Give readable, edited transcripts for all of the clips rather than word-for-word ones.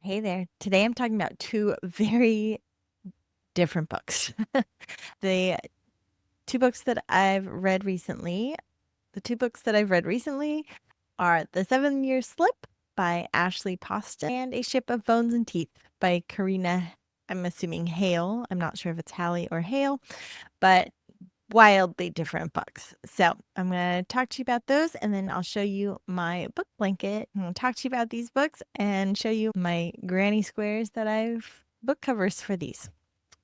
Hey there. Today I'm talking about two very different books. The two books that I've read recently, the two books that I've read recently are The 7-Year Slip by Ashley Poston and A Ship of Bones and Teeth by Karina. I'm assuming Hale. I'm not sure if it's Halle or Hale, but wildly different books. So I'm going to talk to you about those and then I'll show you my book blanket. I'm going to talk to you about these books and show you my granny squares that I've book covers for these.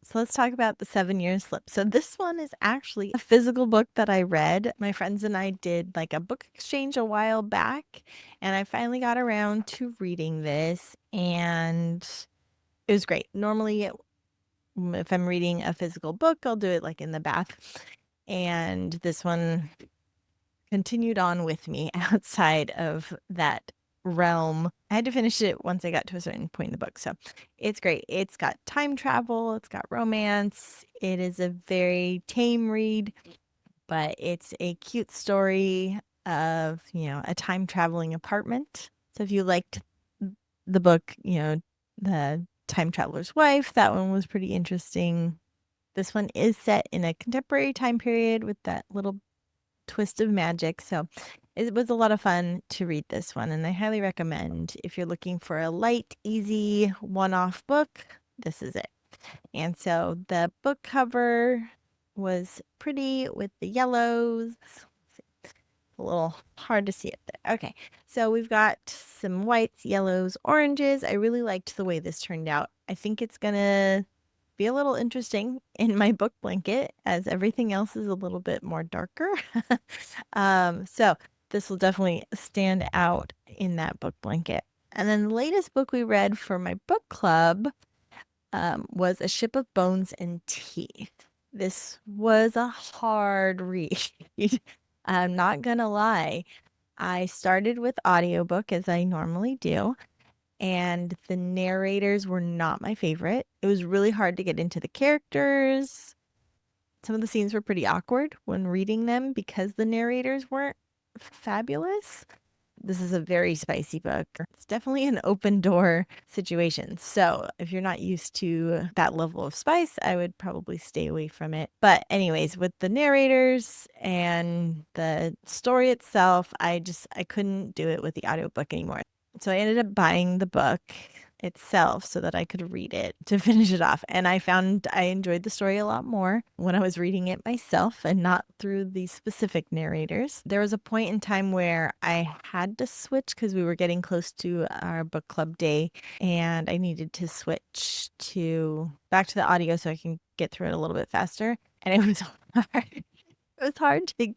So let's talk about The 7-Year Slip. So this one is actually a physical book that I read. My friends and I did like a book exchange a while back, and I finally got around to reading this, and it was great. Normally, if I'm reading a physical book, I'll do it like in the bath. And this one continued on with me outside of that realm. I had to finish it once I got to a certain point in the book. So it's great. It's got time travel, it's got romance. It is a very tame read, but it's a cute story of, a time traveling apartment. So if you liked the book, The Time Traveler's Wife, that one was pretty interesting. This one is set in a contemporary time period with that little twist of magic. So it was a lot of fun to read this one, and I highly recommend if you're looking for a light, easy, one-off book, this is it. And so the book cover was pretty with the yellows. A little hard to see it there. Okay, so we've got some whites, yellows, oranges. I really liked the way this turned out. I think it's gonna be a little interesting in my book blanket as everything else is a little bit more darker. So this will definitely stand out in that book blanket. And then the latest book we read for my book club was A Ship of Bones and Teeth. This was a hard read. I'm not gonna lie. I started with audiobook as I normally do, and the narrators were not my favorite. It was really hard to get into the characters. Some of the scenes were pretty awkward when reading them because the narrators weren't fabulous. This is a very spicy book. It's definitely an open door situation. So if you're not used to that level of spice, I would probably stay away from it. But anyways, with the narrators and the story itself, I couldn't do it with the audiobook anymore. So I ended up buying the book itself so that I could read it to finish it off. And I found I enjoyed the story a lot more when I was reading it myself and not through the specific narrators. There was a point in time where I had to switch because we were getting close to our book club day and I needed to switch to back to the audio so I can get through it a little bit faster. And it was hard. It was hard to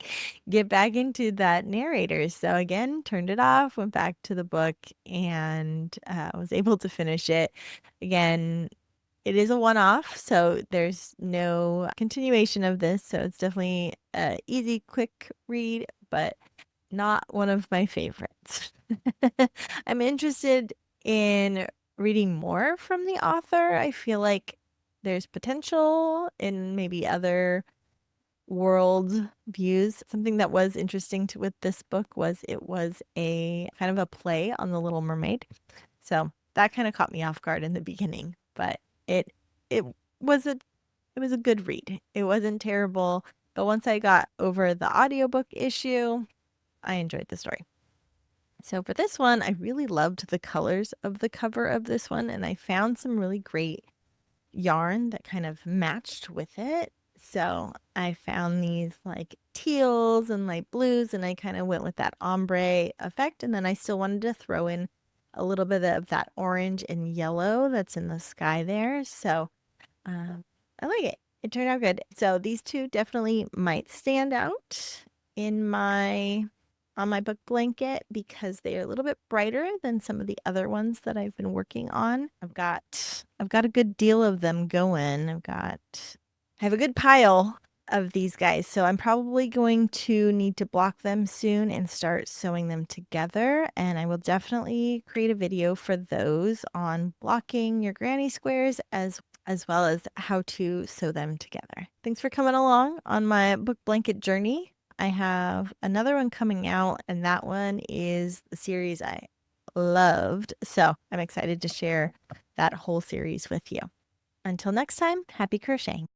get back into that narrator. So again, turned it off, went back to the book, and was able to finish it. Again, it is a one-off, so there's no continuation of this. So it's definitely a easy, quick read, but not one of my favorites. I'm interested in reading more from the author. I feel like there's potential in maybe other world views. Something that was interesting with this book was it was a kind of a play on The Little Mermaid. So that kind of caught me off guard in the beginning, but it it was a good read. It wasn't terrible, but once I got over the audiobook issue, I enjoyed the story. So for this one, I really loved the colors of the cover of this one, and I found some really great yarn that kind of matched with it. So I found these like teals and light blues, and I kind of went with that ombre effect. And then I still wanted to throw in a little bit of that orange and yellow that's in the sky there. So I like it. It turned out good. So these two definitely might stand out in my on my book blanket because they are a little bit brighter than some of the other ones that I've been working on. I've got a good deal of them going. I have a good pile of these guys, so I'm probably going to need to block them soon and start sewing them together, and I will definitely create a video for those on blocking your granny squares as well as how to sew them together. Thanks for coming along on my book blanket journey. I have another one coming out, and that one is the series I loved. So I'm excited to share that whole series with you. Until next time, happy crocheting.